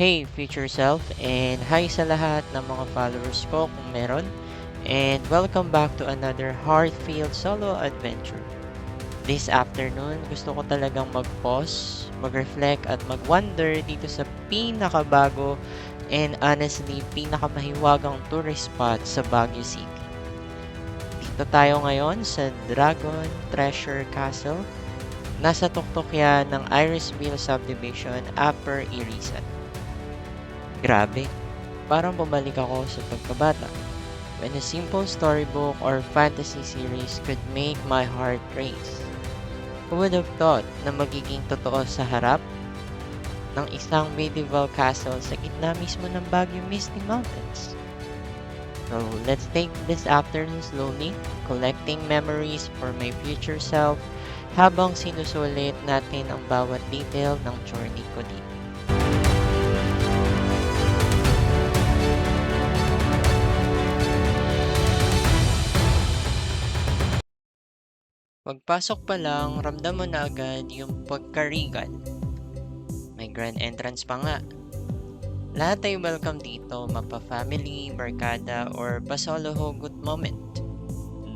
Hey, future self, and hi sa lahat ng mga followers ko kung meron. And welcome back to another heartfelt solo adventure. This afternoon, gusto ko talagang mag-pause, mag-reflect at mag-wonder dito sa pinakabago and honestly pinakamahiwagang tourist spot sa Baguio City. Dito tayo ngayon sa Dragon Treasure Castle. Nasa tuktok yan ng Irisville Subdivision, Upper Irisan. Grabe, parang bumalik ako sa pagkabata, when a simple storybook or fantasy series could make my heart race. Who would have thought na magiging totoo sa harap ng isang medieval castle sa gitna mismo ng Baguio Misty Mountains? So, let's take this afternoon slowly, collecting memories for my future self habang sinusulit natin ang bawat detail ng journey ko dito. Pagpasok pa lang, ramdam mo na agad yung pagka-regal. May grand entrance pa nga. Lahat ay welcome dito, mapa-family, barkada, or pa-solo hugot moment.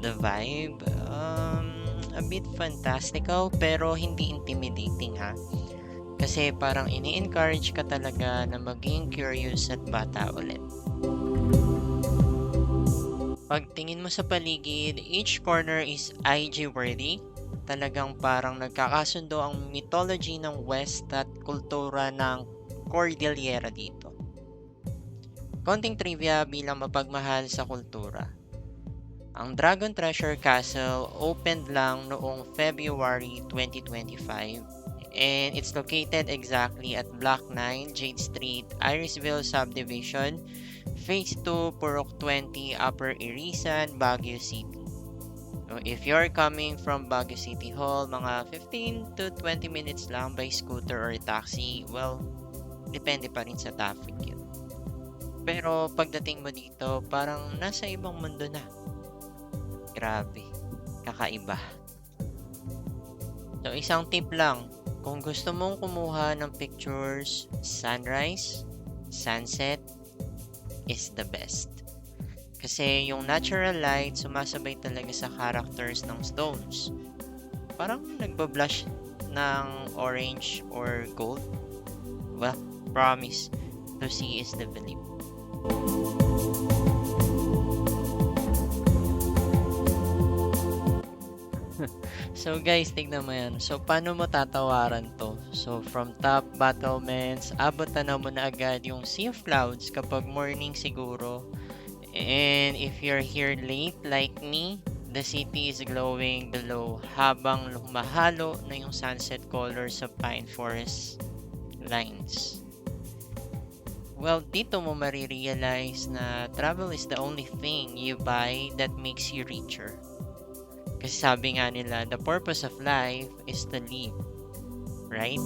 The vibe, a bit fantastical pero hindi intimidating ha. Kasi parang ini-encourage ka talaga na maging curious at bata ulit. Pagtingin mo sa paligid, each corner is IG worthy. Talagang parang nagkakasundo ang mythology ng West at kultura ng Cordillera dito. Konting trivia bilang mapagmahal sa kultura. Ang Dragon Treasure Castle opened lang noong February 2025 and it's located exactly at Block 9, Jade Street, Irisville Subdivision, Phase 2, Purok 20, Upper Irisan, Baguio City. So if you're coming from Baguio City Hall, mga 15 to 20 minutes lang by scooter or taxi, well, depende pa rin sa traffic yun. Pero pagdating mo dito, parang nasa ibang mundo na. Grabe, kakaiba. So isang tip lang, kung gusto mong kumuha ng pictures, sunrise, sunset, is the best. Kasi yung natural light sumasabay talaga sa characters ng stones. Parang nagbablush ng orange or gold. Well, promise, to see is the belief. So guys, tignan mo yan. So paano mo tatawaran to? So from top battlements, abutan mo na agad yung sea of clouds kapag morning siguro. And if you're here late like me, the city is glowing below habang lumahalo na yung sunset colors sa pine forest lines. Well, dito mo marirealize na travel is the only thing you buy that makes you richer. Kasi sabi nga nila, the purpose of life is to live. Right?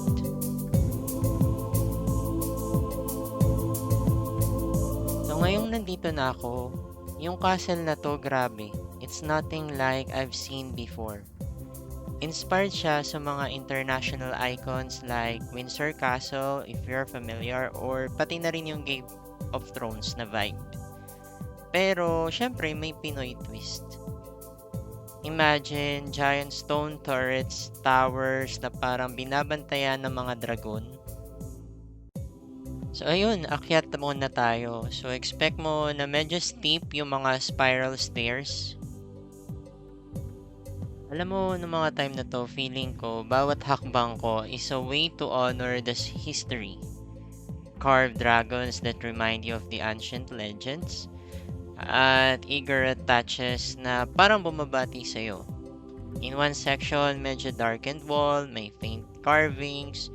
So ngayong nandito na ako, yung castle na to, grabe. It's nothing like I've seen before. Inspired siya sa mga international icons like Windsor Castle, if you're familiar, or pati na rin yung Game of Thrones na vibe. Pero, syempre, may Pinoy twist. Imagine giant stone turrets, towers na parang binabantayan ng mga dragon. So ayun, akyat muna tayo. So expect mo na medyo steep yung mga spiral stairs. Alam mo, noong mga time na to, feeling ko, bawat hakbang ko is a way to honor the history. Carved dragons that remind you of the ancient legends. At eager touches na parang bumabati sa'yo. In one section, medyo darkened wall, may faint carvings,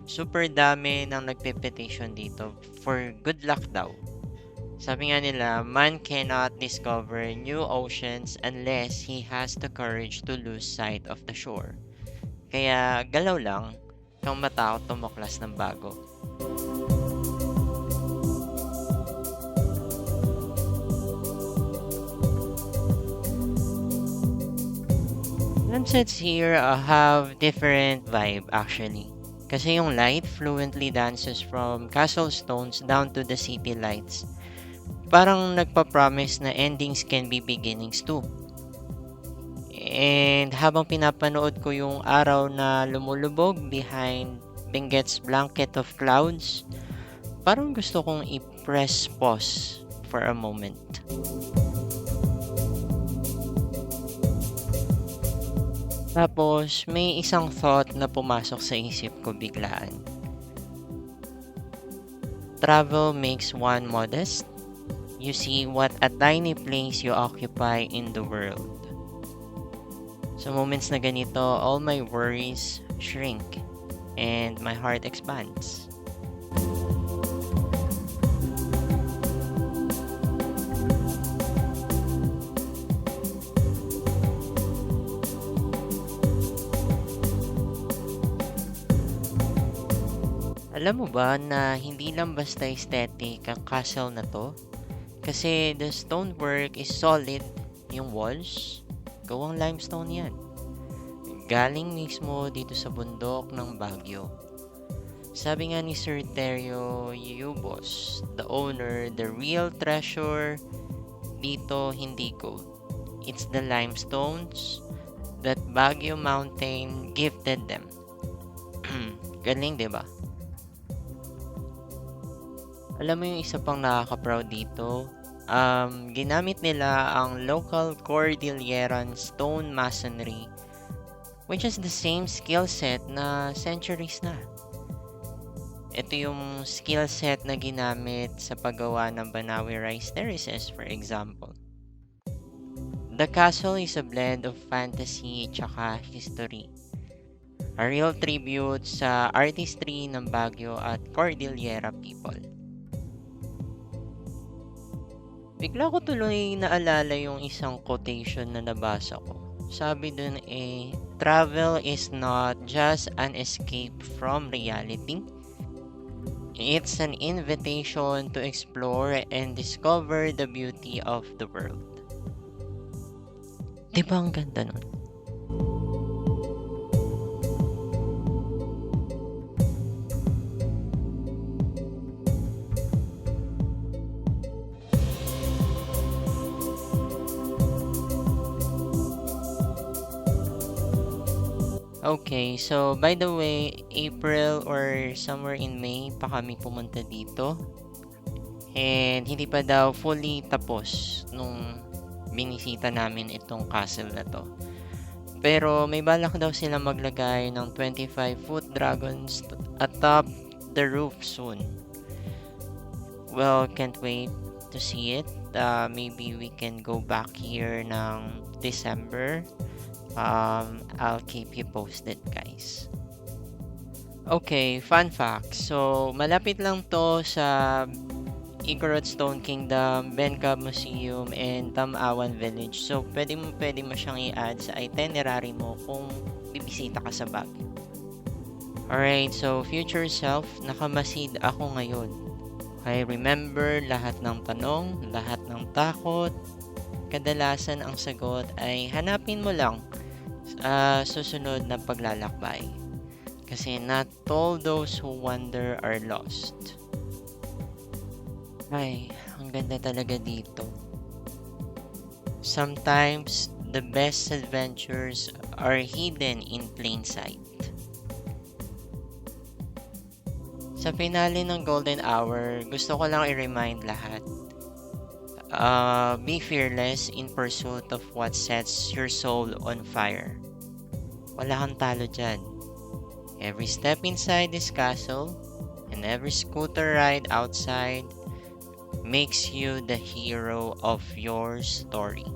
super dami ng nagpe-petition dito for good luck daw. Sabi nga nila, man cannot discover new oceans unless he has the courage to lose sight of the shore. Kaya galaw lang, kang matakot tumaklas ng bago. Sunsets here have different vibe actually. Kasi yung light fluently dances from castle stones down to the city lights. Parang nagpa-promise na endings can be beginnings too. And habang pinapanood ko yung araw na lumulubog behind Benguet's blanket of clouds, parang gusto kong i-press pause for a moment. Tapos may isang thought na pumasok sa isip ko biglaan. Travel makes one modest. You see what a tiny place you occupy in the world. Sa moments na ganito, all my worries shrink and my heart expands. Alam mo ba na hindi lang basta aesthetic ang castle na to? Kasi the stonework is solid, yung walls, gawang limestone yan. Galing mismo dito sa bundok ng Baguio. Sabi nga ni Sir Terrio Yubos, the owner, the real treasure dito hindi gold. It's the limestones that Baguio Mountain gifted them. Galing, 'di ba? Alam mo yung isa pang nakaka-proud dito, ginamit nila ang local Cordilleran stone masonry, which is the same skill set na centuries na. Ito yung skill set na ginamit sa paggawa ng Banawe Rice Terraces, for example. The castle is a blend of fantasy tsaka history. A real tribute sa artistry ng Baguio at Cordillera people. Bigla ko tuloy naalala yung isang quotation na nabasa ko. Sabi dun travel is not just an escape from reality. It's an invitation to explore and discover the beauty of the world. Diba ang ganda nun? Okay, so by the way, April or somewhere in May pa kami pumunta dito. And hindi pa daw fully tapos nung binisita namin itong castle na to. Pero may balak daw sila maglagay ng 25-foot dragons atop the roof soon. Well, can't wait to see it. Maybe we can go back here ng December. I'll keep you posted, guys. Okay, fun fact. So, malapit lang to sa Igorot Stone Kingdom, Bencab Museum, and Tamawan Village. So, pwede mo siyang i-add sa itinerary mo kung bibisita ka sa Baguio. Alright, so future self, nakamasid ako ngayon. I remember lahat ng tanong, lahat ng takot. Kadalasan ang sagot ay hanapin mo lang susunod na paglalakbay. Kasi not all those who wander are lost. Ay, ang ganda talaga dito. Sometimes, the best adventures are hidden in plain sight. Sa finale ng Golden Hour, gusto ko lang i-remind lahat. Be fearless in pursuit of what sets your soul on fire. Wala kang talo dyan. Every step inside this castle and every scooter ride outside makes you the hero of your story.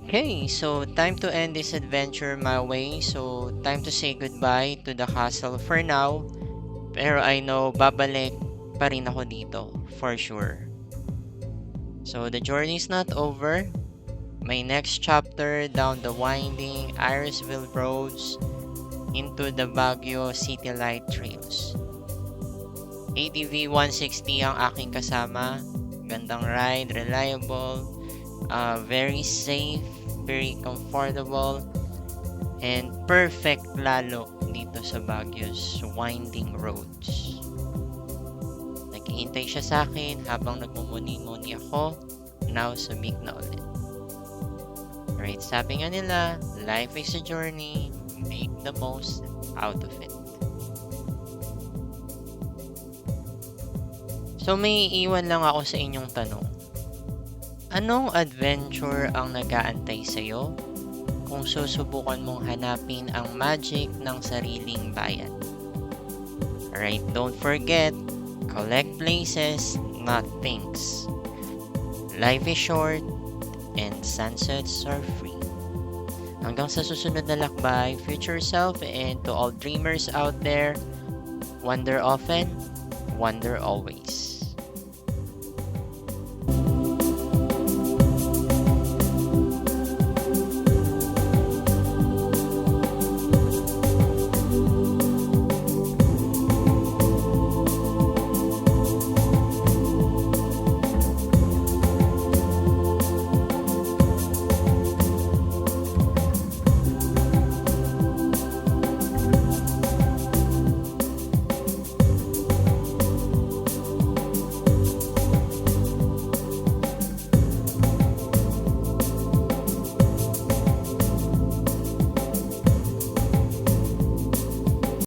Okay, so time to end this adventure my way. So time to say goodbye to the castle for now. Pero I know babalik pa rin ako dito for sure. So the journey is not over. My next chapter down the winding Irisville roads into the Baguio City Light Trails. ATV 160 ang aking kasama. Gandang ride, reliable, very safe, very comfortable, and perfect lalo dito sa Baguio's winding roads. Naghihintay siya sa akin habang nagmumuni-muni ako. Now, subik na ulit. Right, sabi nga nila, life is a journey, make the most out of it. So may iwan lang ako sa inyong tanong. Anong adventure ang nag-aantay sa'yo kung susubukan mong hanapin ang magic ng sariling bayan? Alright, don't forget, collect places, not things. Life is short and sunsets are free. Hanggang sa susunod na lakbay, future self, and to all dreamers out there, wonder often, wonder always.